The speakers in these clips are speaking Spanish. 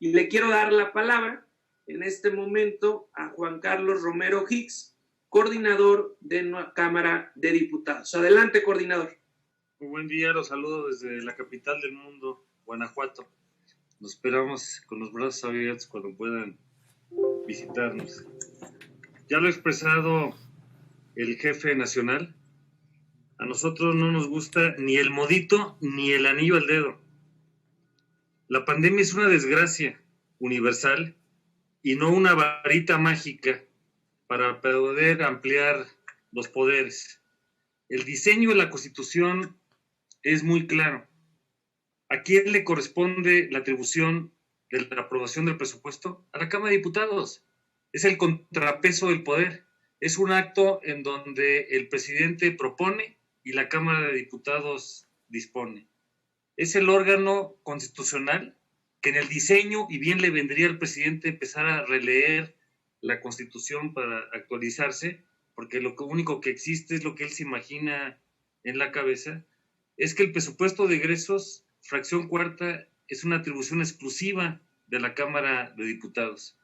Y le quiero dar la palabra en este momento a Juan Carlos Romero Hicks, coordinador de la Cámara de Diputados. Adelante, coordinador. Muy buen día, los saludo desde la capital del mundo, Guanajuato. Nos esperamos con los brazos abiertos cuando puedan visitarnos. Ya lo ha expresado el jefe nacional. A nosotros no nos gusta ni el modito ni el anillo al dedo. La pandemia es una desgracia universal y no una varita mágica para poder ampliar los poderes. El diseño de la Constitución es muy claro. ¿A quién le corresponde la atribución de la aprobación del presupuesto? A la Cámara de Diputados. Es el contrapeso del poder. Es un acto en donde el presidente propone y la Cámara de Diputados dispone. Es el órgano constitucional que en el diseño, y bien le vendría al presidente empezar a releer la Constitución para actualizarse, porque lo único que existe es lo que él se imagina en la cabeza, es que el presupuesto de egresos, fracción cuarta, es una atribución exclusiva de la Cámara de Diputados.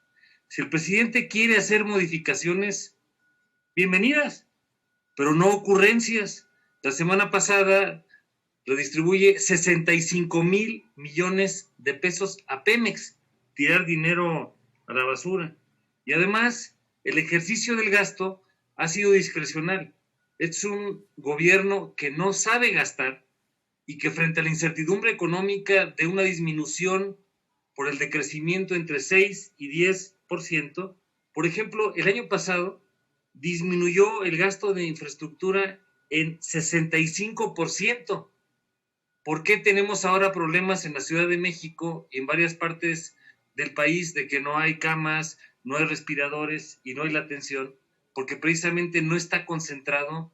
Si el presidente quiere hacer modificaciones, bienvenidas, pero no ocurrencias. La semana pasada redistribuye 65,000 millones de pesos a Pemex, tirar dinero a la basura. Y además, el ejercicio del gasto ha sido discrecional. Es un gobierno que no sabe gastar y que frente a la incertidumbre económica de una disminución por el decrecimiento entre 6 y 10%, por ejemplo, el año pasado disminuyó el gasto de infraestructura en 65%. ¿Por qué tenemos ahora problemas en la Ciudad de México y en varias partes del país de que no hay camas, no hay respiradores y no hay la atención? Porque precisamente no está concentrado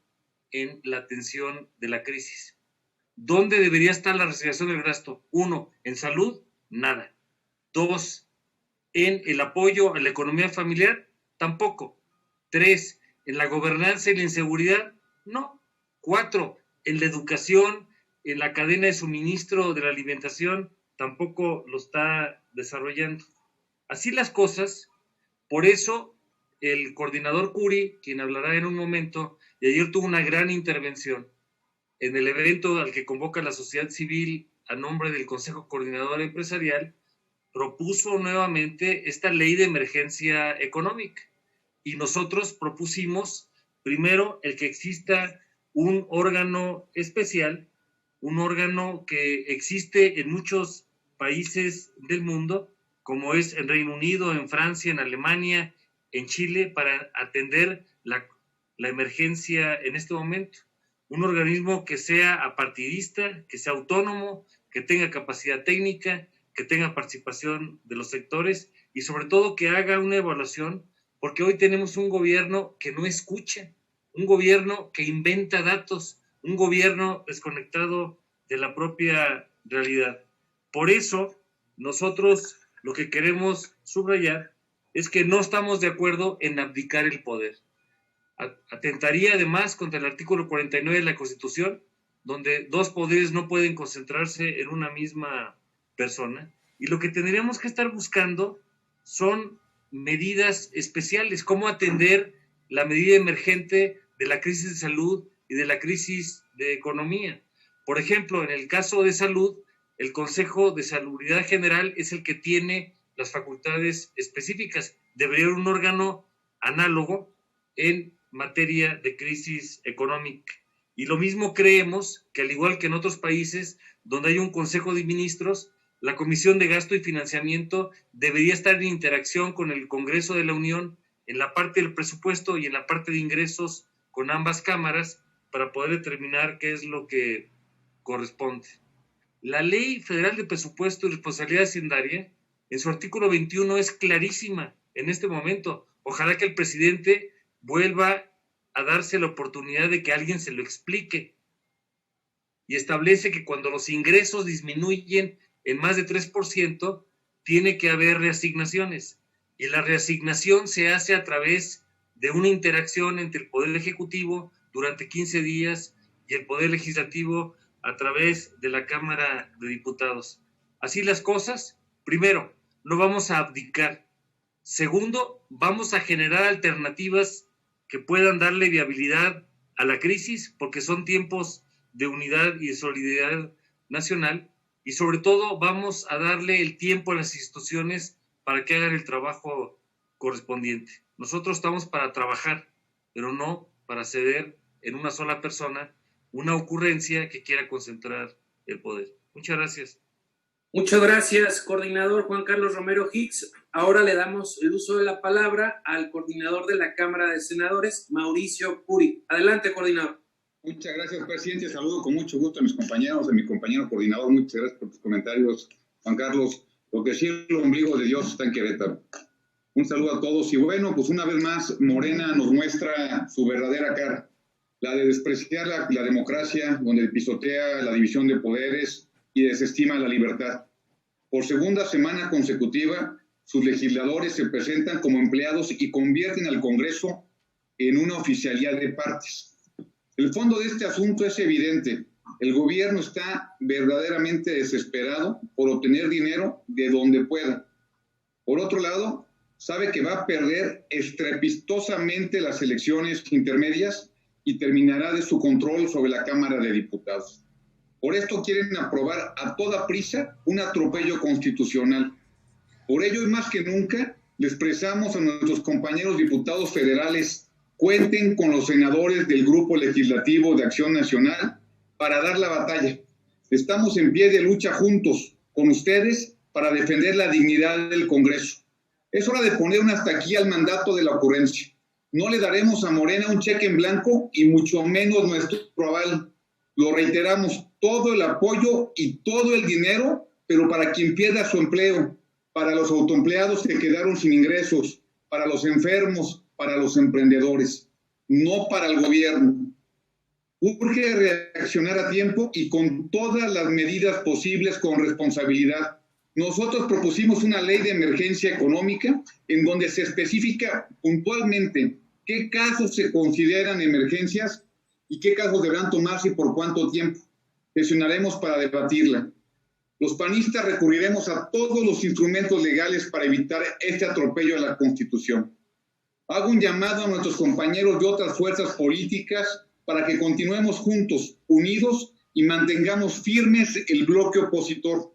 en la atención de la crisis. ¿Dónde debería estar la resignación del gasto? 1, en salud, nada. 2, en el apoyo a la economía familiar, tampoco. 3, en la gobernanza y la inseguridad, no. 4, en la educación, en la cadena de suministro de la alimentación, tampoco lo está desarrollando. Así las cosas, por eso el coordinador Curi, quien hablará en un momento, y ayer tuvo una gran intervención en el evento al que convoca la sociedad civil a nombre del Consejo Coordinador Empresarial, propuso nuevamente esta ley de emergencia económica. Y nosotros propusimos, primero, el que exista un órgano especial, un órgano que existe en muchos países del mundo, como es en Reino Unido, en Francia, en Alemania, en Chile, para atender la emergencia en este momento. Un organismo que sea apartidista, que sea autónomo, que tenga capacidad técnica, que tenga participación de los sectores y sobre todo que haga una evaluación, porque hoy tenemos un gobierno que no escucha, un gobierno que inventa datos, un gobierno desconectado de la propia realidad. Por eso, nosotros lo que queremos subrayar es que no estamos de acuerdo en abdicar el poder. Atentaría además contra el artículo 49 de la Constitución, donde dos poderes no pueden concentrarse en una misma persona. Y lo que tendríamos que estar buscando son medidas especiales, cómo atender la medida emergente de la crisis de salud y de la crisis de economía. Por ejemplo, en el caso de salud, el Consejo de Salubridad General es el que tiene las facultades específicas. Debería haber un órgano análogo en materia de crisis económica. Y lo mismo creemos que, al igual que en otros países donde hay un Consejo de Ministros, la Comisión de Gasto y Financiamiento debería estar en interacción con el Congreso de la Unión en la parte del presupuesto y en la parte de ingresos con ambas cámaras para poder determinar qué es lo que corresponde. La Ley Federal de Presupuesto y Responsabilidad Hacendaria, en su artículo 21, es clarísima en este momento. Ojalá que el presidente vuelva a darse la oportunidad de que alguien se lo explique. Y establece que cuando los ingresos disminuyen en más de 3%, tiene que haber reasignaciones. Y la reasignación se hace a través de una interacción entre el Poder Ejecutivo durante 15 días y el Poder Legislativo a través de la Cámara de Diputados. Así las cosas, primero, no vamos a abdicar. Segundo, vamos a generar alternativas que puedan darle viabilidad a la crisis, porque son tiempos de unidad y de solidaridad nacional, y sobre todo vamos a darle el tiempo a las instituciones para que hagan el trabajo correspondiente. Nosotros estamos para trabajar, pero no para ceder en una sola persona una ocurrencia que quiera concentrar el poder. Muchas gracias. Muchas gracias, coordinador Juan Carlos Romero Hicks. Ahora le damos el uso de la palabra al coordinador de la Cámara de Senadores, Mauricio Curi. Adelante, coordinador. Muchas gracias, presidente. Saludo con mucho gusto a mis compañeros, a mi compañero coordinador. Muchas gracias por tus comentarios, Juan Carlos. Lo que sí, el ombligo de Dios está en Querétaro. Un saludo a todos. Y bueno, pues una vez más, Morena nos muestra su verdadera cara. La de despreciar la democracia, donde pisotea la división de poderes y desestima la libertad. Por segunda semana consecutiva, sus legisladores se presentan como empleados y convierten al Congreso en una oficialía de partes. El fondo de este asunto es evidente. El gobierno está verdaderamente desesperado por obtener dinero de donde pueda. Por otro lado, sabe que va a perder estrepitosamente las elecciones intermedias y terminará de su control sobre la Cámara de Diputados. Por esto quieren aprobar a toda prisa un atropello constitucional. Por ello, y más que nunca, le expresamos a nuestros compañeros diputados federales: cuenten con los senadores del Grupo Legislativo de Acción Nacional para dar la batalla. Estamos en pie de lucha juntos con ustedes para defender la dignidad del Congreso. Es hora de poner un hasta aquí al mandato de la ocurrencia. No le daremos a Morena un cheque en blanco y mucho menos nuestro aval. Lo reiteramos, todo el apoyo y todo el dinero, pero para quien pierda su empleo, para los autoempleados que quedaron sin ingresos, para los enfermos, para los emprendedores, no para el gobierno. Urge reaccionar a tiempo y con todas las medidas posibles con responsabilidad. Nosotros propusimos una ley de emergencia económica en donde se especifica puntualmente qué casos se consideran emergencias y qué casos deberán tomarse y por cuánto tiempo. Sesionaremos para debatirla. Los panistas recurriremos a todos los instrumentos legales para evitar este atropello a la Constitución. Hago un llamado a nuestros compañeros de otras fuerzas políticas para que continuemos juntos, unidos y mantengamos firmes el bloque opositor.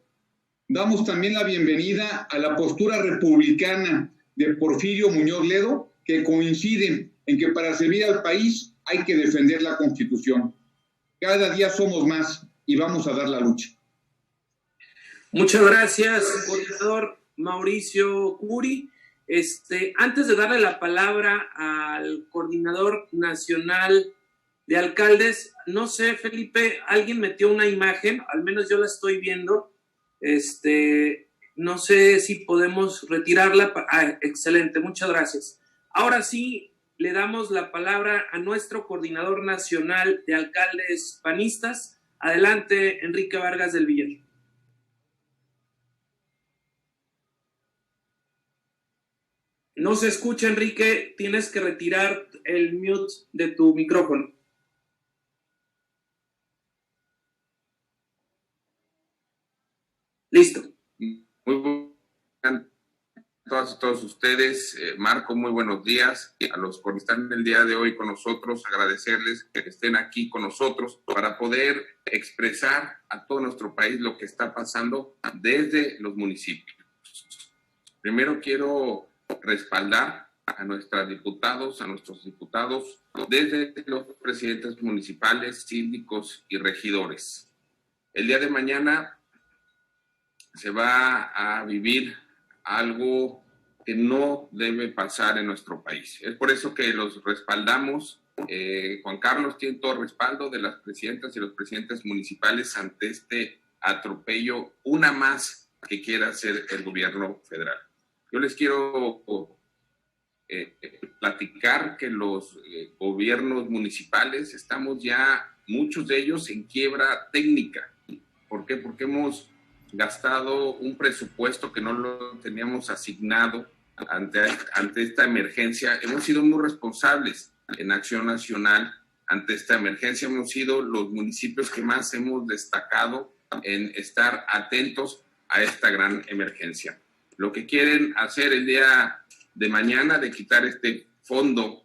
Damos también la bienvenida a la postura republicana de Porfirio Muñoz Ledo, que coincide en que para servir al país hay que defender la Constitución. Cada día somos más y vamos a dar la lucha. Muchas gracias, coordinador Mauricio Curi. Antes de darle la palabra al coordinador nacional de alcaldes, no sé, Felipe, alguien metió una imagen, al menos yo la estoy viendo. No sé si podemos retirarla. Excelente, muchas gracias. Ahora sí, le damos la palabra a nuestro coordinador nacional de alcaldes panistas. Adelante, Enrique Vargas del Villar. No se escucha, Enrique. Tienes que retirar el mute de tu micrófono. Listo. Muy buenas a todos ustedes. Marco, muy buenos días. A los que están el día de hoy con nosotros, agradecerles que estén aquí con nosotros para poder expresar a todo nuestro país lo que está pasando desde los municipios. Primero quiero respaldar a nuestros diputados, desde los presidentes municipales, síndicos y regidores. El día de mañana se va a vivir algo que no debe pasar en nuestro país. Es por eso que los respaldamos. Juan Carlos tiene todo el respaldo de las presidentas y los presidentes municipales ante este atropello, una más que quiera hacer el gobierno federal. Yo les quiero platicar que los gobiernos municipales estamos ya, muchos de ellos, en quiebra técnica. ¿Por qué? Porque hemos gastado un presupuesto que no lo teníamos asignado ante esta emergencia. Hemos sido muy responsables en Acción Nacional ante esta emergencia. Hemos sido los municipios que más hemos destacado en estar atentos a esta gran emergencia. lo que quieren hacer el día de mañana de quitar este fondo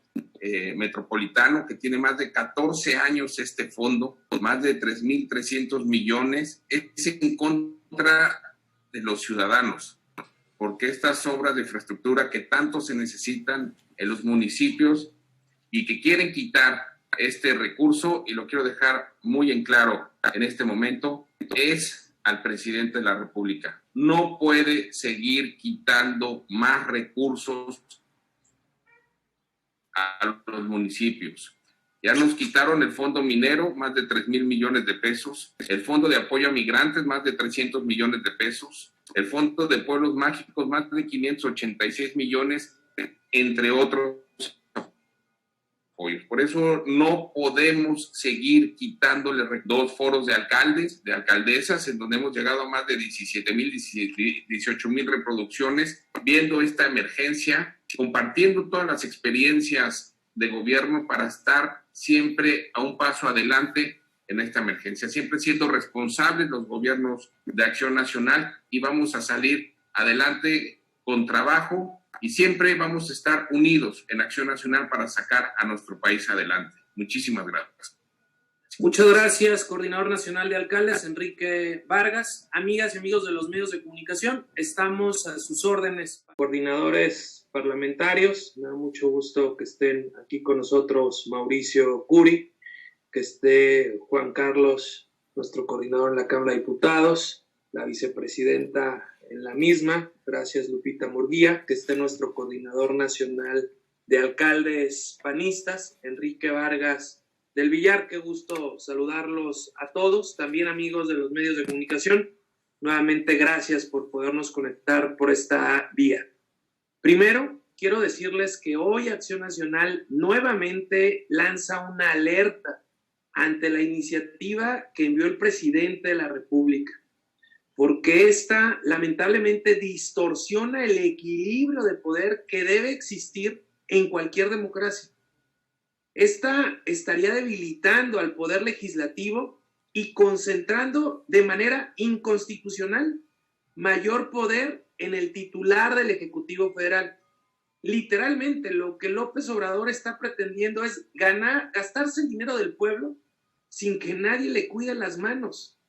metropolitano, que tiene más de 14 años este fondo, más de 3.300 millones, es en contra de los ciudadanos, porque estas obras de infraestructura que tanto se necesitan en los municipios y que quieren quitar este recurso, y lo quiero dejar muy en claro en este momento, es al presidente de la República. No puede seguir quitando más recursos a los municipios. Ya nos quitaron el fondo minero, más de 3,000 millones de pesos, el fondo de apoyo a migrantes, más de 300 millones de pesos, el fondo de pueblos mágicos, más de 586 millones, entre otros apoyos. Por eso no podemos seguir quitándole 2 foros de alcaldes, de alcaldesas, en donde hemos llegado a más de 17,000, 18,000 reproducciones, viendo esta emergencia, compartiendo todas las experiencias de gobierno para estar siempre a un paso adelante en esta emergencia, siempre siendo responsables los gobiernos de Acción Nacional, y vamos a salir adelante con trabajo y siempre vamos a estar unidos en Acción Nacional para sacar a nuestro país adelante. Muchísimas gracias. Muchas gracias, Coordinador Nacional de Alcaldes, Enrique Vargas. Amigas y amigos de los medios de comunicación, estamos a sus órdenes. Coordinadores parlamentarios, me da mucho gusto que estén aquí con nosotros Mauricio Curi, que esté Juan Carlos, nuestro coordinador en la Cámara de Diputados, la vicepresidenta en la misma, gracias Lupita Murguía, que esté nuestro coordinador nacional de alcaldes panistas, Enrique Vargas del Villar. Qué gusto saludarlos a todos, también amigos de los medios de comunicación. Nuevamente gracias por podernos conectar por esta vía. Primero, quiero decirles que hoy Acción Nacional nuevamente lanza una alerta ante la iniciativa que envió el presidente de la República, porque esta lamentablemente distorsiona el equilibrio de poder que debe existir en cualquier democracia. Esta estaría debilitando al poder legislativo y concentrando de manera inconstitucional mayor poder en el titular del Ejecutivo Federal. Literalmente lo que López Obrador está pretendiendo es gastarse el dinero del pueblo sin que nadie le cuide las manos.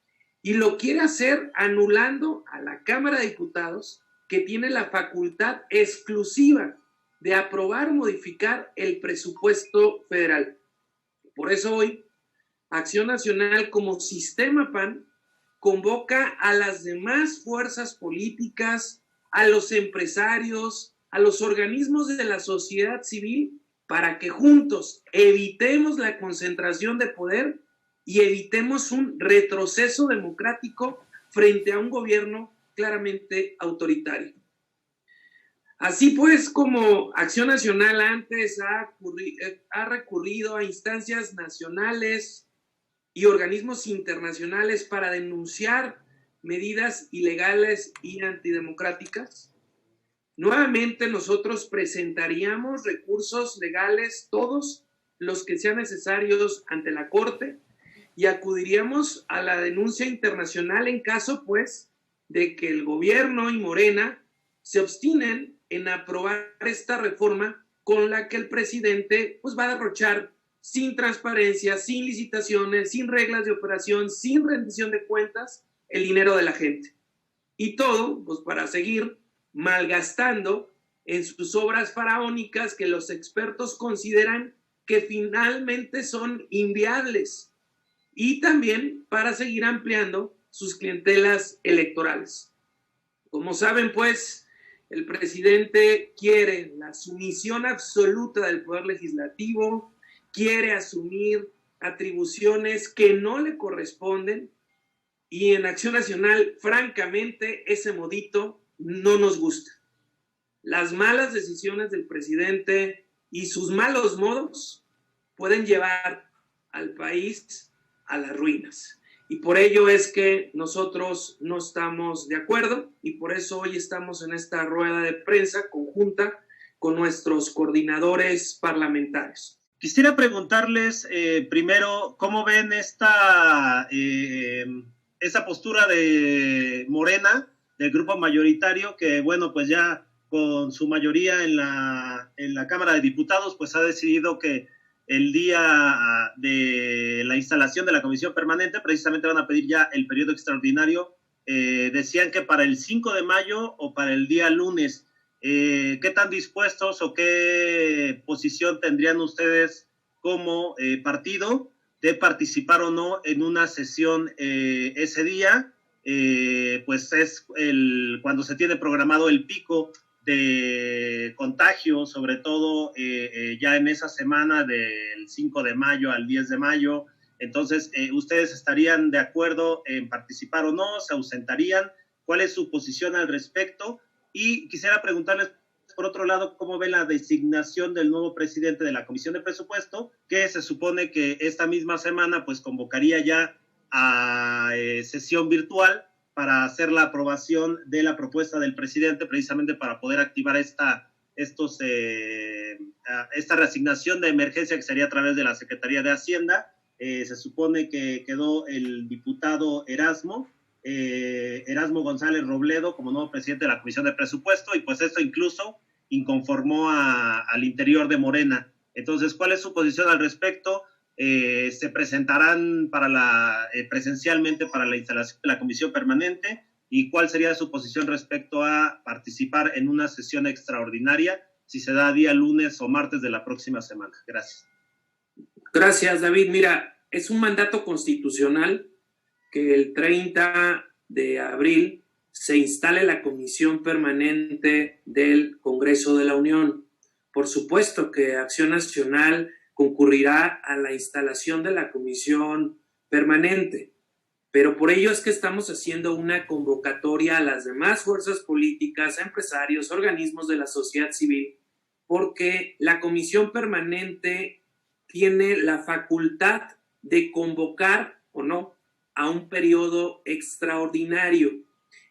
Y lo quiere hacer anulando a la Cámara de Diputados, que tiene la facultad exclusiva de aprobar o modificar el presupuesto federal. Por eso hoy, Acción Nacional como Sistema PAN convoca a las demás fuerzas políticas, a los empresarios, a los organismos de la sociedad civil, para que juntos evitemos la concentración de poder y evitemos un retroceso democrático frente a un gobierno claramente autoritario. Así pues, como Acción Nacional antes ha recurrido a instancias nacionales y organismos internacionales para denunciar medidas ilegales y antidemocráticas, nuevamente nosotros presentaríamos recursos legales, todos los que sean necesarios ante la Corte, y acudiríamos a la denuncia internacional en caso, pues, de que el gobierno y Morena se obstinen en aprobar esta reforma con la que el presidente, pues, va a derrochar sin transparencia, sin licitaciones, sin reglas de operación, sin rendición de cuentas, el dinero de la gente. Y todo, pues, para seguir malgastando en sus obras faraónicas que los expertos consideran que finalmente son inviables, y también para seguir ampliando sus clientelas electorales. Como saben, pues, el presidente quiere la sumisión absoluta del poder legislativo, quiere asumir atribuciones que no le corresponden, y en Acción Nacional, francamente, ese modito no nos gusta. Las malas decisiones del presidente y sus malos modos pueden llevar al país a las ruinas. Y por ello es que nosotros no estamos de acuerdo, y por eso hoy estamos en esta rueda de prensa conjunta con nuestros coordinadores parlamentarios. Quisiera preguntarles primero cómo ven esta postura de Morena grupo mayoritario, que bueno, pues ya con su mayoría en la Cámara de Diputados, pues ha decidido que el día de la instalación de la comisión permanente, precisamente van a pedir ya el periodo extraordinario. Decían que para el 5 de mayo o para el día lunes. ¿Qué tan dispuestos o qué posición tendrían ustedes como partido de participar o no en una sesión ese día? Pues es cuando se tiene programado el pico de contagio, sobre todo ya en esa semana del 5 de mayo al 10 de mayo. Entonces, ¿ustedes estarían de acuerdo en participar o no? ¿Se ausentarían? ¿Cuál es su posición al respecto? Y quisiera preguntarles, por otro lado, cómo ve la designación del nuevo presidente de la Comisión de Presupuesto, que se supone que esta misma semana pues convocaría ya a sesión virtual para hacer la aprobación de la propuesta del presidente, precisamente para poder activar esta reasignación de emergencia que sería a través de la Secretaría de Hacienda. Se supone que quedó el diputado Erasmo González Robledo como nuevo presidente de la Comisión de Presupuesto, y pues esto incluso inconformó al interior de Morena. Entonces, ¿cuál es su posición al respecto? ¿Se presentarán presencialmente para la instalación de la comisión permanente? ¿Y cuál sería su posición respecto a participar en una sesión extraordinaria si se da día lunes o martes de la próxima semana? Gracias. Gracias, David. Mira, es un mandato constitucional que el 30 de abril se instale la Comisión Permanente del Congreso de la Unión. Por supuesto que Acción Nacional concurrirá a la instalación de la Comisión Permanente, pero por ello es que estamos haciendo una convocatoria a las demás fuerzas políticas, a empresarios, organismos de la sociedad civil, porque la Comisión Permanente tiene la facultad de convocar o no a un periodo extraordinario.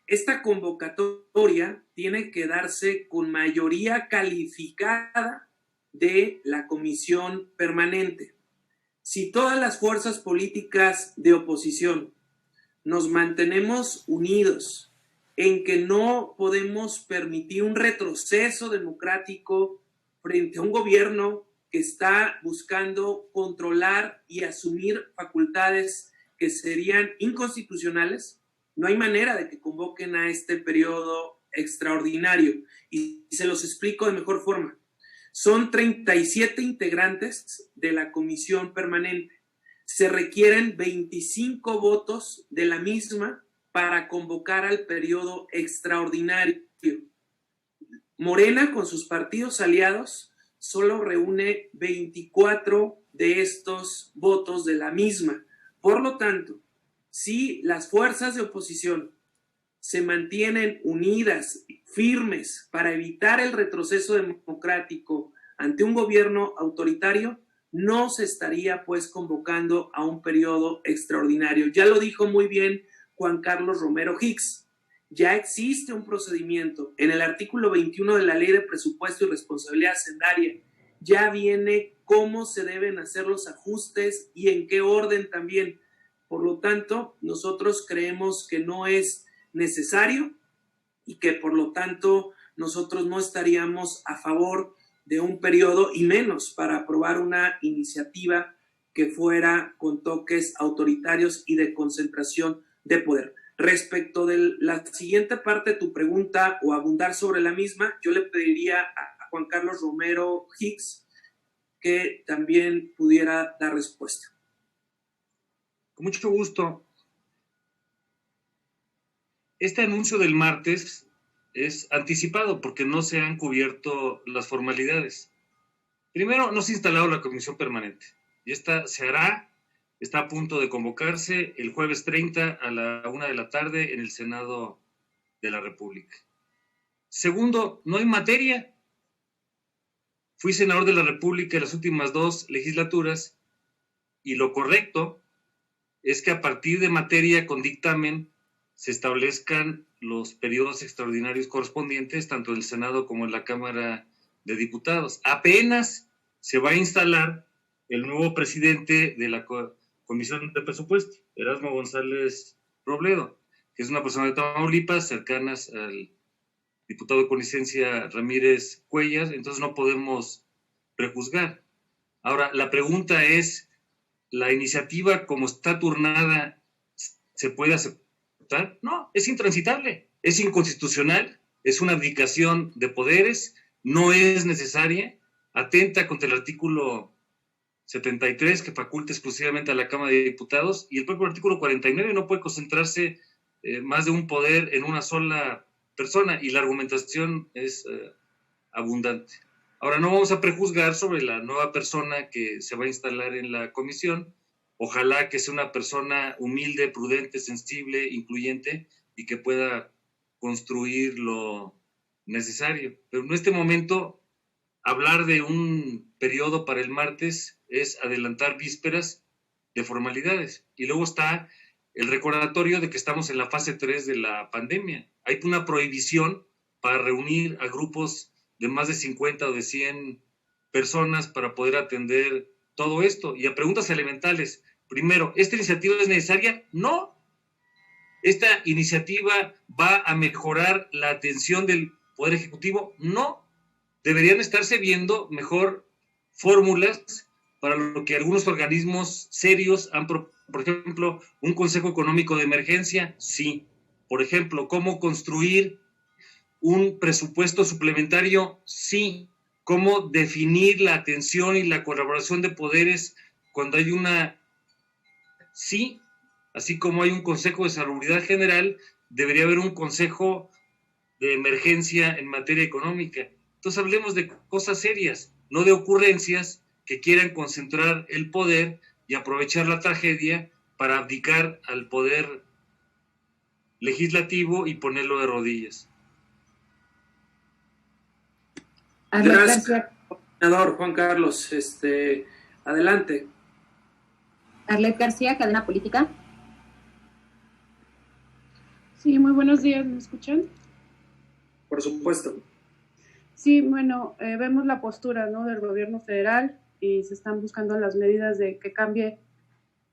Esta convocatoria tiene que darse con mayoría calificada de la Comisión Permanente. Si todas las fuerzas políticas de oposición nos mantenemos unidos en que no podemos permitir un retroceso democrático frente a un gobierno que está buscando controlar y asumir facultades que serían inconstitucionales, no hay manera de que convoquen a este periodo extraordinario. Y se los explico de mejor forma. Son 37 integrantes de la Comisión Permanente. Se requieren 25 votos de la misma para convocar al periodo extraordinario. Morena, con sus partidos aliados, solo reúne 24 de estos votos de la misma. Por lo tanto, si las fuerzas de oposición se mantienen unidas, firmes, para evitar el retroceso democrático ante un gobierno autoritario, no se estaría pues convocando a un periodo extraordinario. Ya lo dijo muy bien Juan Carlos Romero Hicks. Ya existe un procedimiento. En el artículo 21 de la Ley de Presupuesto y Responsabilidad Hacendaria ya viene cómo se deben hacer los ajustes y en qué orden también. Por lo tanto, nosotros creemos que no es necesario y que por lo tanto nosotros no estaríamos a favor de un periodo y menos para aprobar una iniciativa que fuera con toques autoritarios y de concentración de poder. Respecto de la siguiente parte de tu pregunta o abundar sobre la misma, yo le pediría a Juan Carlos Romero Hicks que también pudiera dar respuesta. Con mucho gusto. Este anuncio del martes es anticipado porque no se han cubierto las formalidades. Primero, no se ha instalado la comisión permanente y esta se hará, está a punto de convocarse el jueves 30 a la 1 de la tarde en el Senado de la República. Segundo, no hay materia. Fui senador de la República en las últimas 2 legislaturas y lo correcto es que a partir de materia con dictamen se establezcan los periodos extraordinarios correspondientes tanto en el Senado como en la Cámara de Diputados. Apenas se va a instalar el nuevo presidente de la Comisión de Presupuesto, Erasmo González Robledo. que es una persona de Tamaulipas, cercanas al diputado con licencia Ramírez Cuellar, entonces no podemos prejuzgar. Ahora, la pregunta es, ¿la iniciativa como está turnada se puede aceptar? No, es intransitable, es inconstitucional, es una abdicación de poderes, no es necesaria, atenta contra el artículo 73 que faculta exclusivamente a la Cámara de Diputados, y el propio artículo 49 no puede concentrarse más de un poder en una sola persona, y la argumentación es abundante. Ahora, no vamos a prejuzgar sobre la nueva persona que se va a instalar en la comisión. Ojalá que sea una persona humilde, prudente, sensible, incluyente y que pueda construir lo necesario. Pero en este momento, hablar de un periodo para el martes es adelantar vísperas de formalidades. Y luego está el recordatorio de que estamos en la fase 3 de la pandemia. Hay una prohibición para reunir a grupos de más de 50 o de 100 personas para poder atender todo esto. Y a preguntas elementales, primero, ¿esta iniciativa es necesaria? No. ¿Esta iniciativa va a mejorar la atención del Poder Ejecutivo? No. Deberían estarse viendo mejor fórmulas para lo que algunos organismos serios han propuesto. Por ejemplo, un Consejo Económico de Emergencia, sí. Por ejemplo, ¿cómo construir un presupuesto suplementario? Sí. ¿Cómo definir la atención y la colaboración de poderes cuando hay una? Sí. Así como hay un Consejo de Salubridad General, debería haber un Consejo de Emergencia en materia económica. Entonces hablemos de cosas serias, no de ocurrencias que quieran concentrar el poder y aprovechar la tragedia para abdicar al poder legislativo y ponerlo de rodillas. Gracias, senador Juan Carlos. Adelante. Arlet García, Cadena Política. Sí, muy buenos días, ¿me escuchan? Por supuesto. Sí, bueno, vemos la postura, ¿no?, del gobierno federal y se están buscando las medidas de que cambie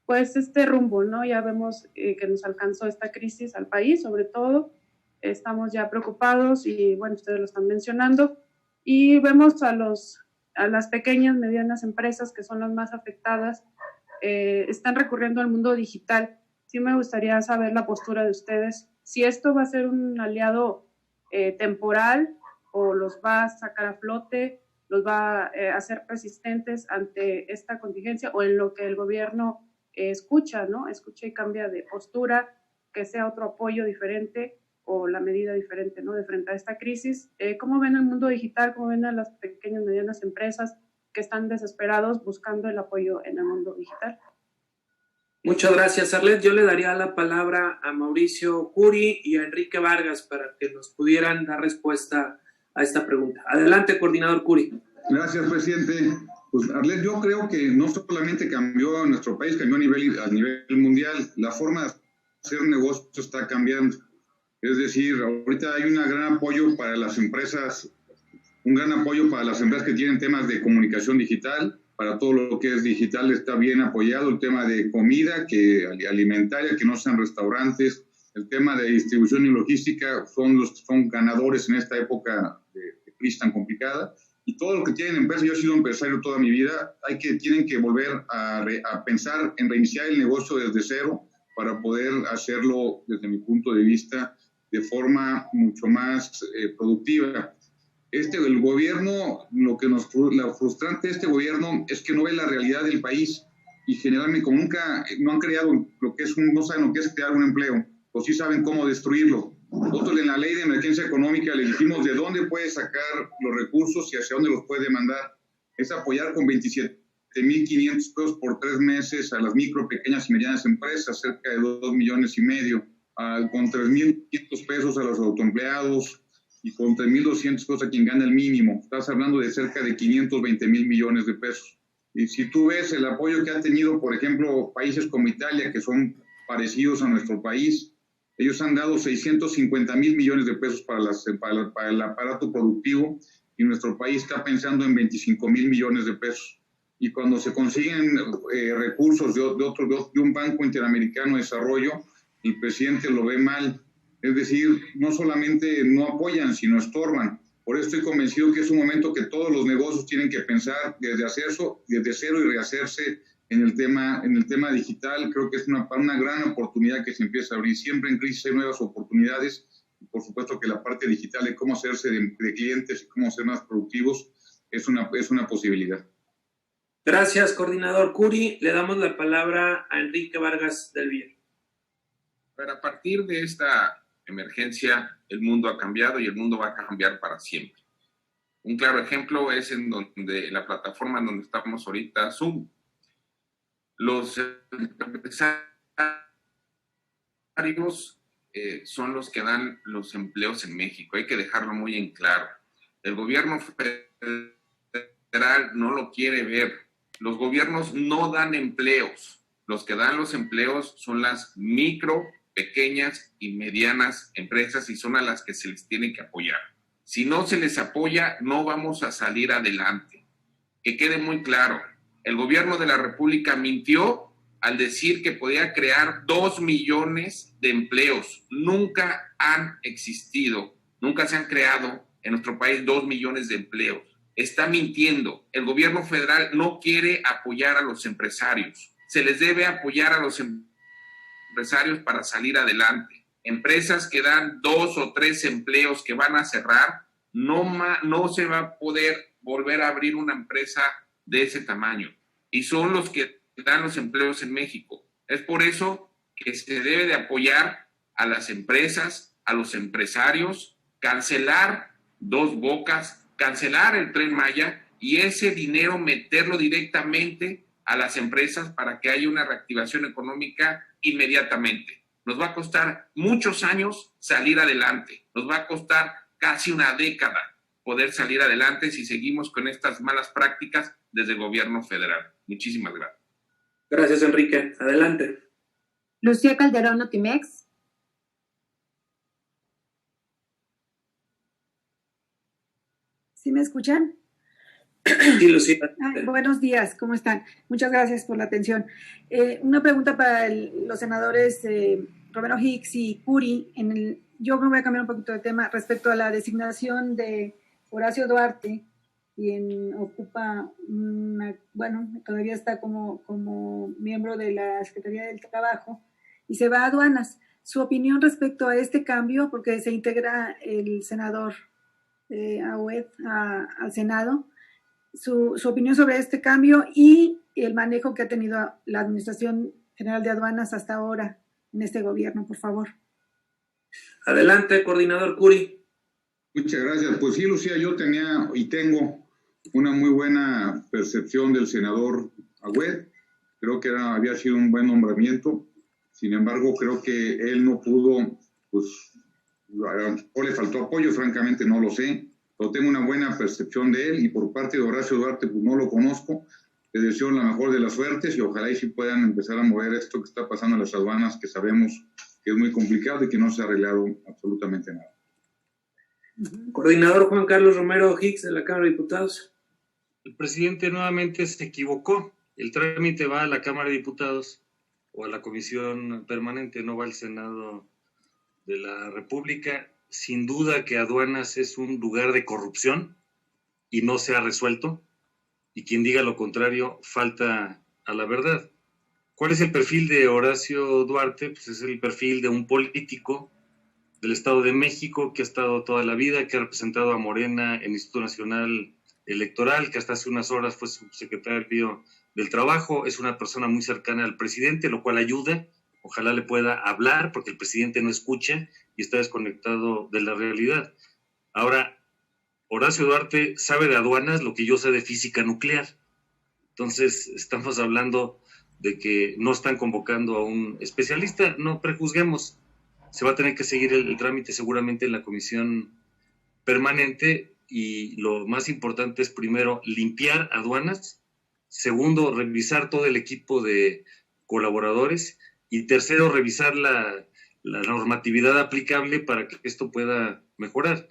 pues este rumbo, ¿no? Ya vemos que nos alcanzó esta crisis al país, sobre todo, estamos ya preocupados y bueno, ustedes lo están mencionando, y vemos a las pequeñas, medianas empresas que son las más afectadas, están recurriendo al mundo digital. Sí me gustaría saber la postura de ustedes, si esto va a ser un aliado temporal o los va a sacar a flote, los va a hacer resistentes ante esta contingencia, o en lo que el gobierno escucha, ¿no? Escucha y cambia de postura, que sea otro apoyo diferente o la medida diferente, ¿no?, de frente a esta crisis. ¿Cómo ven el mundo digital? ¿Cómo ven a las pequeñas y medianas empresas que están desesperados buscando el apoyo en el mundo digital? Muchas gracias, Arlet. Yo le daría la palabra a Mauricio Curi y a Enrique Vargas para que nos pudieran dar respuesta a esta pregunta. Adelante, coordinador Curi. Gracias, presidente. Pues, Arlet, yo creo que no solamente cambió en nuestro país, cambió a nivel mundial. La forma de hacer negocio está cambiando. Es decir, ahorita hay un gran apoyo para las empresas, que tienen temas de comunicación digital. Para todo lo que es digital está bien apoyado. El tema de comida, alimentaria, que no sean restaurantes. El tema de distribución y logística son ganadores en esta época de crisis tan complicada. Y todo lo que tienen empresas, yo he sido empresario toda mi vida, tienen que volver a pensar en reiniciar el negocio desde cero para poder hacerlo, desde mi punto de vista, de forma mucho más productiva. El gobierno, lo frustrante de este gobierno es que no ve la realidad del país y generalmente, como nunca, no han creado no saben lo que es crear un empleo, o sí saben cómo destruirlo. Nosotros en la ley de emergencia económica le dijimos de dónde puede sacar los recursos y hacia dónde los puede mandar. Es apoyar con 27,500 pesos por 3 meses a las micro, pequeñas y medianas empresas, cerca de 2,5 millones, con 3,500 pesos a los autoempleados y con 3,200 pesos a quien gana el mínimo. Estás hablando de cerca de 520,000 millones de pesos. Y si tú ves el apoyo que ha tenido, por ejemplo, países como Italia, que son parecidos a nuestro país, ellos han dado 650,000 millones de pesos para el aparato productivo, y nuestro país está pensando en 25,000 millones de pesos. Y cuando se consiguen recursos de un Banco Interamericano de Desarrollo, el presidente lo ve mal. Es decir, no solamente no apoyan, sino estorban. Por eso estoy convencido que es un momento que todos los negocios tienen que pensar desde cero y rehacerse en el tema digital. Creo que es una gran oportunidad que se empieza a abrir. Siempre en crisis hay nuevas oportunidades. Por supuesto que la parte digital de cómo hacerse de clientes y cómo ser más productivos es una posibilidad. Gracias, coordinador Curi. Le damos la palabra a Enrique Vargas del Villar. Pero a partir de esta emergencia, el mundo ha cambiado y el mundo va a cambiar para siempre. Un claro ejemplo es en la plataforma en donde estamos ahorita, Zoom. Los empresarios son los que dan los empleos en México. Hay que dejarlo muy en claro. El gobierno federal no lo quiere ver. Los gobiernos no dan empleos. Los que dan los empleos son las micro, pequeñas y medianas empresas y son a las que se les tiene que apoyar. Si no se les apoya, no vamos a salir adelante. Que quede muy claro, el gobierno de la República mintió al decir que podía crear 2 millones de empleos. Nunca han existido, nunca se han creado en nuestro país 2 millones de empleos. Está mintiendo. El gobierno federal no quiere apoyar a los empresarios. Se les debe apoyar a los empresarios para salir adelante. Empresas que dan 2 o 3 empleos que van a cerrar, no se va a poder volver a abrir una empresa de ese tamaño. Y son los que dan los empleos en México. Es por eso que se debe de apoyar a las empresas, a los empresarios, cancelar Dos Bocas, cancelar el Tren Maya y ese dinero meterlo directamente a las empresas para que haya una reactivación económica inmediatamente. Nos va a costar muchos años salir adelante. Nos va a costar casi una década poder salir adelante si seguimos con estas malas prácticas desde el gobierno federal. Muchísimas gracias. Gracias, Enrique. Adelante. Lucía Calderón, Notimex. ¿Sí me escuchan? Sí, Lucía. Buenos días, ¿cómo están? Muchas gracias por la atención. Una pregunta para los senadores Romero Hicks y Curi. Yo me voy a cambiar un poquito de tema respecto a la designación de Horacio Duarte, quien ocupa todavía está como miembro de la Secretaría del Trabajo y se va a aduanas. Su opinión respecto a este cambio, porque se integra el senador Agüed al Senado, su opinión sobre este cambio y el manejo que ha tenido la Administración General de Aduanas hasta ahora en este gobierno, por favor. Adelante, coordinador Curi. Muchas gracias. Pues sí, Lucía, yo tenía y tengo una muy buena percepción del senador Agüed. Creo que había sido un buen nombramiento. Sin embargo, creo que él no pudo, o le faltó apoyo, francamente no lo sé. Pero tengo una buena percepción de él y por parte de Horacio Duarte, pues no lo conozco. Le deseo la mejor de las suertes y ojalá y sí puedan empezar a mover esto que está pasando en las aduanas, que sabemos que es muy complicado y que no se ha arreglado absolutamente nada. Coordinador Juan Carlos Romero Hicks de la Cámara de Diputados. El presidente nuevamente se equivocó. El trámite va a la Cámara de Diputados o a la Comisión Permanente, no va al Senado de la República. Sin duda que aduanas es un lugar de corrupción y no se ha resuelto. Y quien diga lo contrario falta a la verdad. ¿Cuál es el perfil de Horacio Duarte? Pues es el perfil de un político del Estado de México que ha estado toda la vida, que ha representado a Morena en el Instituto Nacional Electoral, que hasta hace unas horas fue subsecretario del Trabajo. Es una persona muy cercana al presidente, lo cual ayuda. Ojalá le pueda hablar, porque el presidente no escucha y está desconectado de la realidad. Ahora, Horacio Duarte sabe de aduanas lo que yo sé de física nuclear. Entonces, estamos hablando de que no están convocando a un especialista. No prejuzguemos. Se va a tener que seguir el trámite seguramente en la Comisión Permanente y lo más importante es, primero, limpiar aduanas. Segundo, revisar todo el equipo de colaboradores. Y tercero, revisar la normatividad aplicable para que esto pueda mejorar.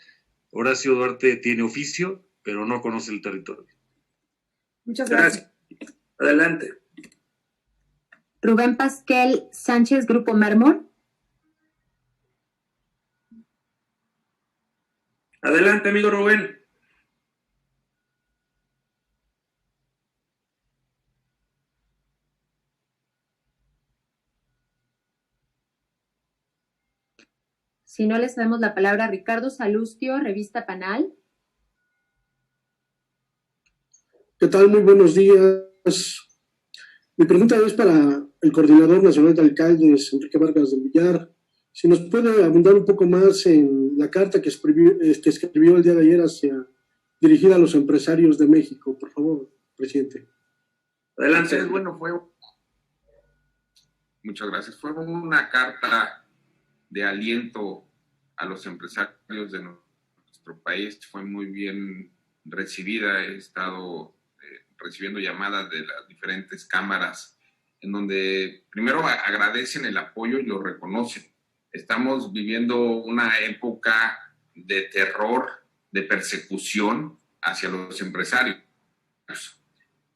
Horacio Duarte tiene oficio, pero no conoce el territorio. Muchas gracias. Adelante. Rubén Pasquel Sánchez, Grupo Mármol. Adelante, amigo Rubén. Si no, les damos la palabra a Ricardo Salustio, Revista Panal. ¿Qué tal? Muy buenos días. Mi pregunta es para el Coordinador Nacional de Alcaldes, Enrique Vargas del Villar. Si nos puede abundar un poco más en la carta que escribió el día de ayer dirigida a los empresarios de México, por favor, presidente. Adelante. Bueno, muchas gracias. Fue una carta de aliento a los empresarios de nuestro país. Fue muy bien recibida. He estado recibiendo llamadas de las diferentes cámaras en donde primero agradecen el apoyo y lo reconocen. Estamos viviendo una época de terror, de persecución hacia los empresarios.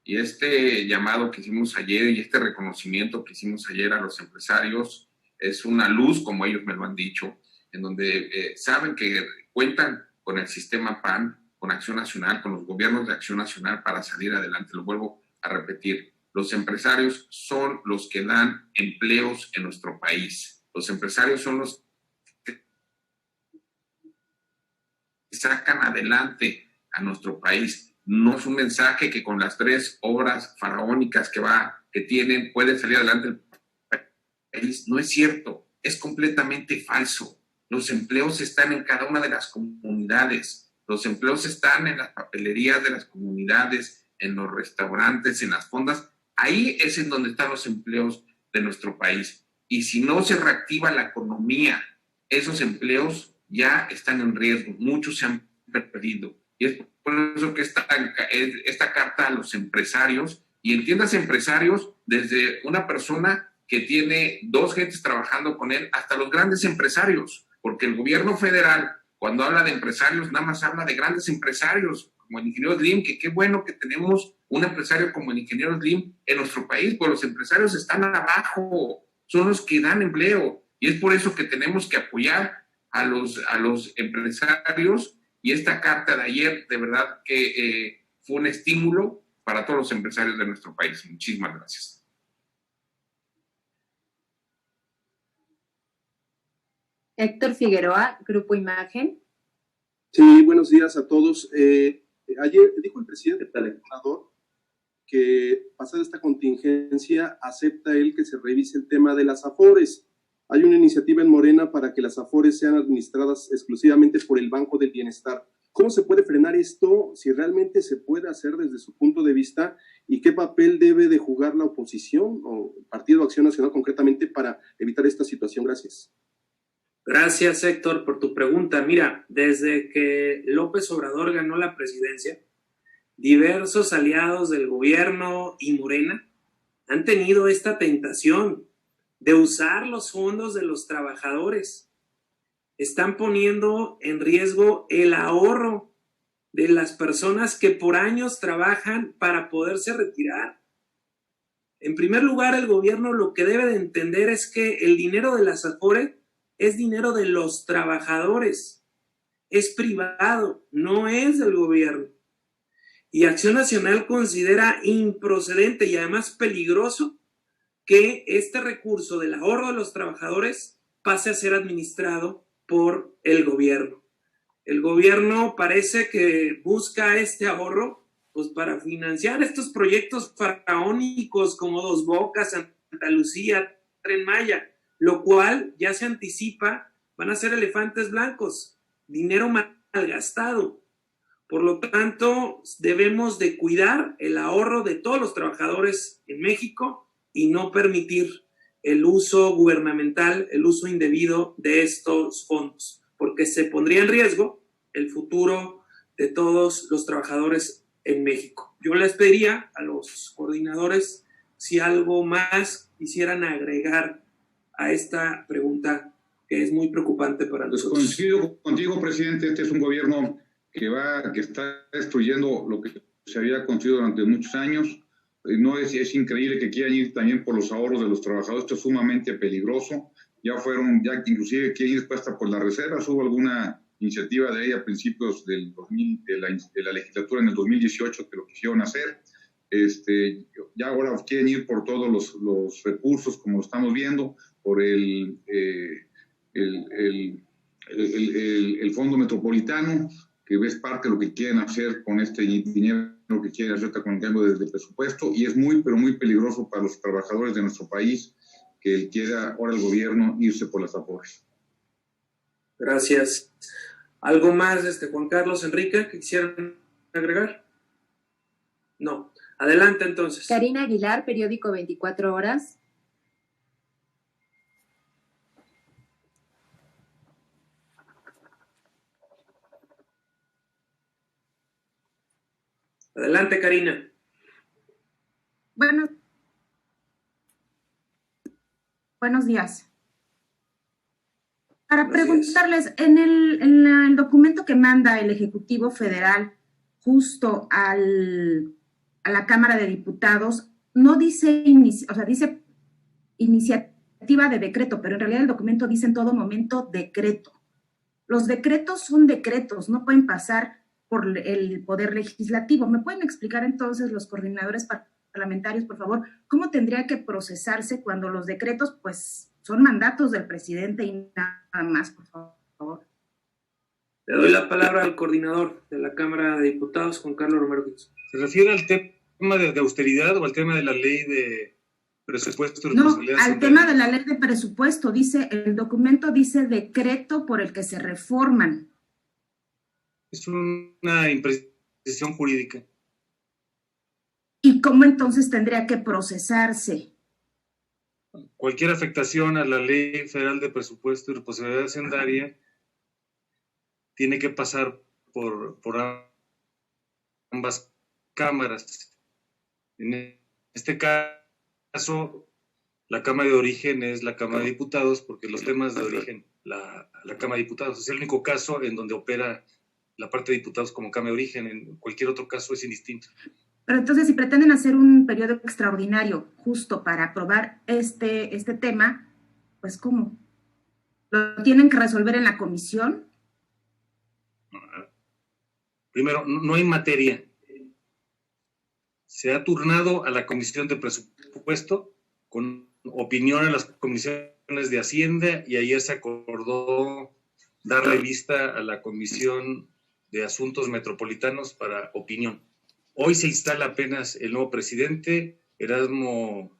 Y este llamado que hicimos ayer y este reconocimiento que hicimos ayer a los empresarios es una luz, como ellos me lo han dicho, en donde saben que cuentan con el sistema PAN, con Acción Nacional, con los gobiernos de Acción Nacional para salir adelante. Lo vuelvo a repetir, los empresarios son los que dan empleos en nuestro país. Los empresarios son los que sacan adelante a nuestro país. No es un mensaje que con las 3 obras faraónicas que tienen puede salir adelante el país. No es cierto, es completamente falso. Los empleos están en cada una de las comunidades. Los empleos están en las papelerías de las comunidades, en los restaurantes, en las fondas. Ahí es en donde están los empleos de nuestro país. Y si no se reactiva la economía, esos empleos ya están en riesgo. Muchos se han perdido. Y es por eso que esta carta a los empresarios, y entiendas empresarios desde una persona que tiene 2 gentes trabajando con él hasta los grandes empresarios, porque el gobierno federal, cuando habla de empresarios, nada más habla de grandes empresarios, como el ingeniero Slim, que qué bueno que tenemos un empresario como el ingeniero Slim en nuestro país, pues los empresarios están abajo, son los que dan empleo, y es por eso que tenemos que apoyar a los empresarios, y esta carta de ayer, de verdad que fue un estímulo para todos los empresarios de nuestro país. Muchísimas gracias. Héctor Figueroa, Grupo Imagen. Sí, buenos días a todos. Ayer dijo el presidente del gobernador que pasada esta contingencia acepta él que se revise el tema de las AFORES. Hay una iniciativa en Morena para que las AFORES sean administradas exclusivamente por el Banco del Bienestar. ¿Cómo se puede frenar esto? Si realmente se puede hacer desde su punto de vista, ¿y qué papel debe de jugar la oposición o el Partido Acción Nacional concretamente para evitar esta situación? Gracias. Gracias, Héctor, por tu pregunta. Mira, desde que López Obrador ganó la presidencia, diversos aliados del gobierno y Morena han tenido esta tentación de usar los fondos de los trabajadores. Están poniendo en riesgo el ahorro de las personas que por años trabajan para poderse retirar. En primer lugar, el gobierno lo que debe de entender es que el dinero de las AFORES es dinero de los trabajadores, es privado, no es del gobierno. Y Acción Nacional considera improcedente y además peligroso que este recurso del ahorro de los trabajadores pase a ser administrado por el gobierno. El gobierno parece que busca este ahorro pues para financiar estos proyectos faraónicos como Dos Bocas, Santa Lucía, Tren Maya, lo cual ya se anticipa, van a ser elefantes blancos, dinero malgastado. Por lo tanto, debemos de cuidar el ahorro de todos los trabajadores en México y no permitir el uso gubernamental, el uso indebido de estos fondos, porque se pondría en riesgo el futuro de todos los trabajadores en México. Yo les pediría a los coordinadores si algo más quisieran agregar a esta pregunta que es muy preocupante para nosotros. Coincido contigo, presidente. Este es un gobierno que está destruyendo lo que se había construido durante muchos años. No es increíble que quieran ir también por los ahorros de los trabajadores. Esto es sumamente peligroso. Ya inclusive quieren ir hasta por las reservas. Hubo alguna iniciativa de ley a principios del 2000, de la legislatura en el 2018 que lo quisieron hacer. Ya ahora quieren ir por todos los recursos, como lo estamos viendo, por el Fondo Metropolitano, que es parte de lo que quieren hacer con este dinero que quieren hacer con el cambio de presupuesto, y es muy, pero muy peligroso para los trabajadores de nuestro país que quiera ahora el gobierno irse por las afores. Gracias. ¿Algo más, Juan Carlos, Enrique, que quisieran agregar? No. Adelante, entonces. Karina Aguilar, periódico 24 Horas. Adelante, Karina. Buenos días. Para preguntarles, en el documento que manda el Ejecutivo Federal justo a la Cámara de Diputados, no dice, dice iniciativa de decreto, pero en realidad el documento dice en todo momento decreto. Los decretos son decretos, no pueden pasar por el Poder Legislativo. ¿Me pueden explicar entonces los coordinadores parlamentarios, por favor, cómo tendría que procesarse cuando los decretos, pues, son mandatos del presidente y nada más, por favor? Le doy la palabra al coordinador de la Cámara de Diputados, Juan Carlos Romero Hicks. ¿Se refiere al tema de austeridad o al tema de la ley de presupuesto? No, al tema de la ley de presupuesto. El documento dice decreto por el que se reforman. Es una imprecisión jurídica. ¿Y cómo entonces tendría que procesarse? Cualquier afectación a la Ley Federal de Presupuesto y Responsabilidad Hacendaria tiene que pasar por ambas cámaras. En este caso, la Cámara de Origen es la Cámara de Diputados, porque los temas de origen, la Cámara de Diputados es el único caso en donde opera la parte de diputados como Cámara de Origen. En cualquier otro caso es indistinto. Pero entonces, si pretenden hacer un periodo extraordinario justo para aprobar este tema, pues ¿cómo? ¿Lo tienen que resolver en la comisión? Primero, no hay materia. Se ha turnado a la Comisión de Presupuesto con opinión a las comisiones de Hacienda, y ayer se acordó darle vista a la Comisión de Asuntos Metropolitanos para opinión. Hoy se instala apenas el nuevo presidente, Erasmo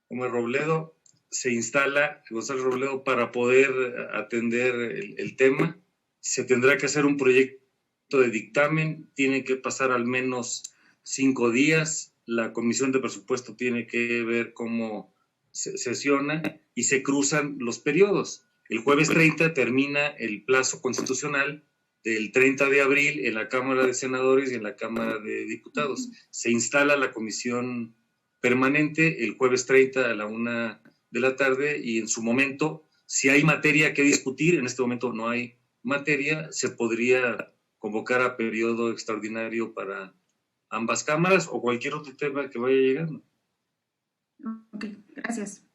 Gómez Robledo, se instala González Robledo para poder atender el tema. Se tendrá que hacer un proyecto de dictamen, tiene que pasar al menos 5 días, la Comisión de Presupuesto tiene que ver cómo se sesiona y se cruzan los periodos. El jueves 30 termina el plazo constitucional del 30 de abril en la Cámara de Senadores y en la Cámara de Diputados. Se instala la comisión permanente el jueves 30 a la 1 de la tarde, y en su momento, si hay materia que discutir, en este momento no hay materia, se podría convocar a periodo extraordinario para ambas cámaras o cualquier otro tema que vaya llegando. Ok, gracias.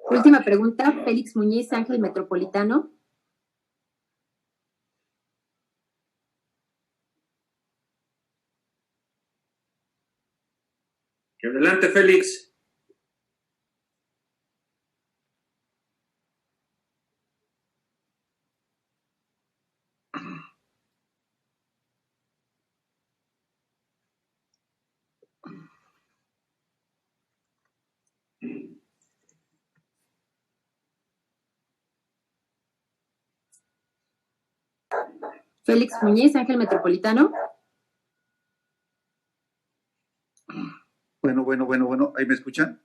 Última pregunta, Félix Muñiz, Ángel Metropolitano. Adelante, Félix. Félix Muñiz, Ángel Metropolitano. Bueno, ¿ahí me escuchan?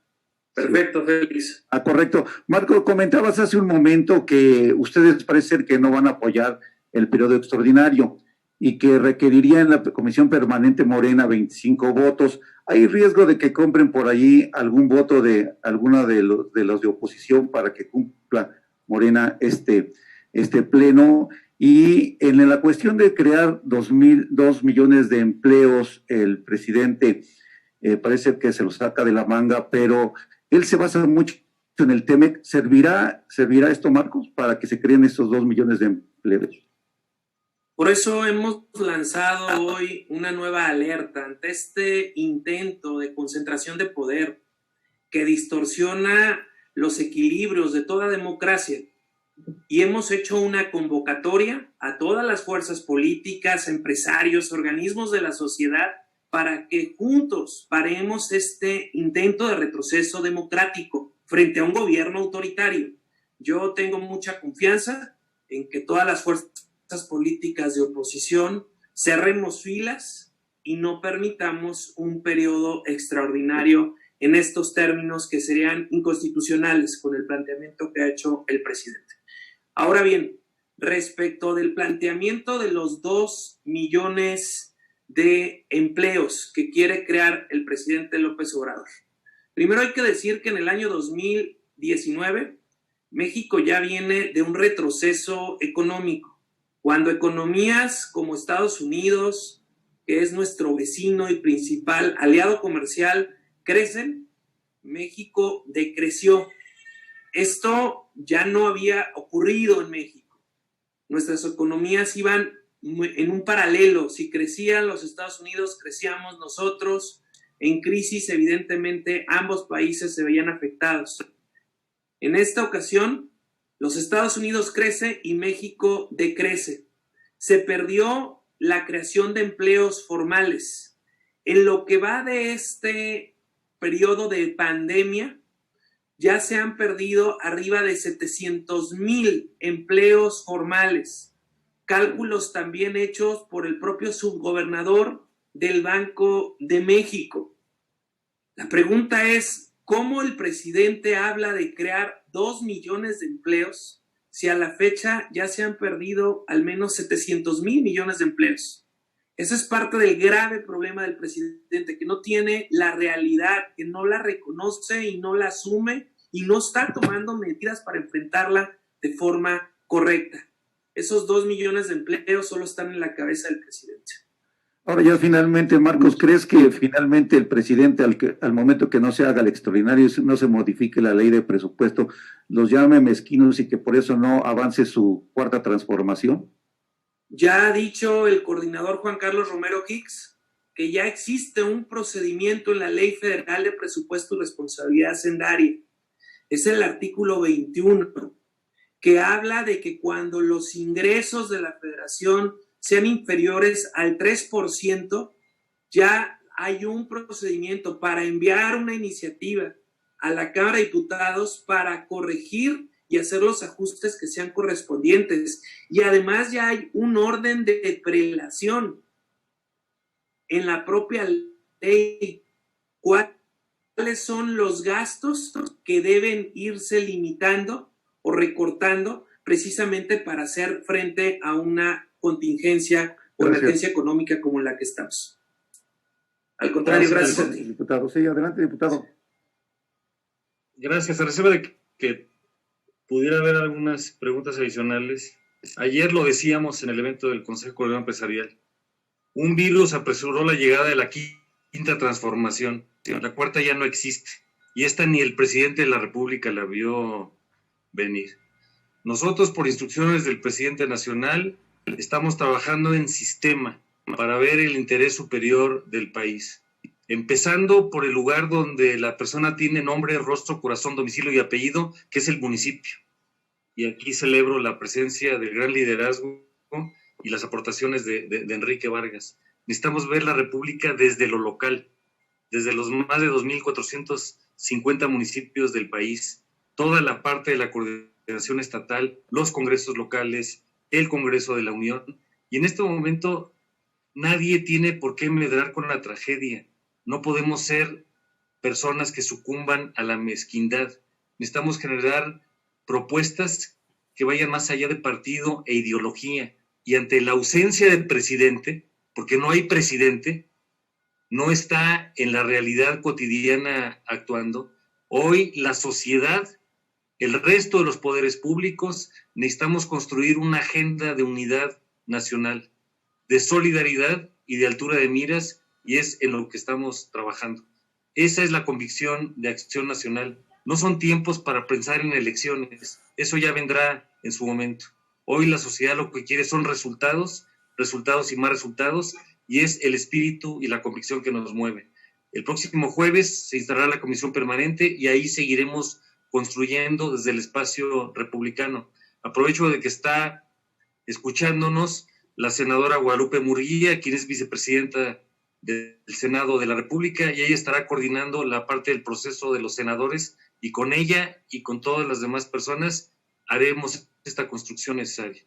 Perfecto, Félix. Correcto. Marco, comentabas hace un momento que ustedes parece ser que no van a apoyar el periodo extraordinario y que requeriría en la Comisión Permanente Morena 25 votos. ¿Hay riesgo de que compren por allí algún voto de alguna de los de oposición para que cumpla Morena este pleno? Y en la cuestión de crear 2 millones de empleos, el presidente parece que se lo saca de la manga, pero él se basa mucho en el TEMEC, ¿servirá esto, Marcos, para que se creen estos 2 millones de empleos? Por eso hemos lanzado hoy una nueva alerta ante este intento de concentración de poder que distorsiona los equilibrios de toda democracia. Y hemos hecho una convocatoria a todas las fuerzas políticas, empresarios, organismos de la sociedad, para que juntos paremos este intento de retroceso democrático frente a un gobierno autoritario. Yo tengo mucha confianza en que todas las fuerzas políticas de oposición cerremos filas y no permitamos un periodo extraordinario en estos términos que serían inconstitucionales con el planteamiento que ha hecho el presidente. Ahora bien, respecto del planteamiento de los 2 millones de empleos que quiere crear el presidente López Obrador, primero hay que decir que en el año 2019 México ya viene de un retroceso económico. Cuando economías como Estados Unidos, que es nuestro vecino y principal aliado comercial, crecen, México decreció. Esto ya no había ocurrido en México. Nuestras economías iban en un paralelo. Si crecían los Estados Unidos, crecíamos nosotros. En crisis, evidentemente, ambos países se veían afectados. En esta ocasión, los Estados Unidos crece y México decrece. Se perdió la creación de empleos formales. En lo que va de este periodo de pandemia, ya se han perdido arriba de 700,000 empleos formales. Cálculos también hechos por el propio subgobernador del Banco de México. La pregunta es, ¿cómo el presidente habla de crear 2 millones de empleos si a la fecha ya se han perdido al menos 700,000 millones de empleos? Ese es parte del grave problema del presidente, que no tiene la realidad, que no la reconoce y no la asume y no está tomando medidas para enfrentarla de forma correcta. Esos 2 millones de empleos solo están en la cabeza del presidente. Ahora ya finalmente, Marcos, ¿crees que finalmente el presidente, al momento que no se haga el extraordinario, no se modifique la ley de presupuesto, los llame mezquinos y que por eso no avance su cuarta transformación? Ya ha dicho el coordinador Juan Carlos Romero Hicks que ya existe un procedimiento en la Ley Federal de Presupuesto y Responsabilidad Hacendaria. Es el artículo 21, que habla de que cuando los ingresos de la Federación sean inferiores al 3%, ya hay un procedimiento para enviar una iniciativa a la Cámara de Diputados para corregir y hacer los ajustes que sean correspondientes. Y además ya hay un orden de prelación en la propia ley. ¿Cuáles son los gastos que deben irse limitando o recortando precisamente para hacer frente a una contingencia o emergencia económica como la que estamos? Al contrario, gracias a ti. Diputado, sí, adelante, diputado. Gracias. A reserva de que pudiera haber algunas preguntas adicionales. Ayer lo decíamos en el evento del Consejo Coordinador Empresarial. Un virus apresuró la llegada de la quinta transformación. La cuarta ya no existe. Y esta ni el presidente de la República la vio venir. Nosotros, por instrucciones del presidente nacional, estamos trabajando en sistema para ver el interés superior del país. Empezando por el lugar donde la persona tiene nombre, rostro, corazón, domicilio y apellido, que es el municipio. Y aquí celebro la presencia del gran liderazgo y las aportaciones de Enrique Vargas. Necesitamos ver la República desde lo local, desde los más de 2,450 municipios del país, toda la parte de la coordinación estatal, los congresos locales, el Congreso de la Unión. Y en este momento nadie tiene por qué medrar con la tragedia. No podemos ser personas que sucumban a la mezquindad. Necesitamos generar propuestas que vayan más allá de partido e ideología. Y ante la ausencia del presidente, porque no hay presidente, no está en la realidad cotidiana actuando, hoy la sociedad, el resto de los poderes públicos, necesitamos construir una agenda de unidad nacional, de solidaridad y de altura de miras, y es en lo que estamos trabajando. Esa es la convicción de Acción Nacional. No son tiempos para pensar en elecciones, eso ya vendrá en su momento. Hoy la sociedad lo que quiere son resultados, resultados y más resultados, y es el espíritu y la convicción que nos mueve. El próximo jueves se instalará la comisión permanente y ahí seguiremos construyendo desde el espacio republicano. Aprovecho de que está escuchándonos la senadora Guadalupe Murguía, quien es vicepresidenta del Senado de la República, y ella estará coordinando la parte del proceso de los senadores, y con ella y con todas las demás personas haremos esta construcción necesaria.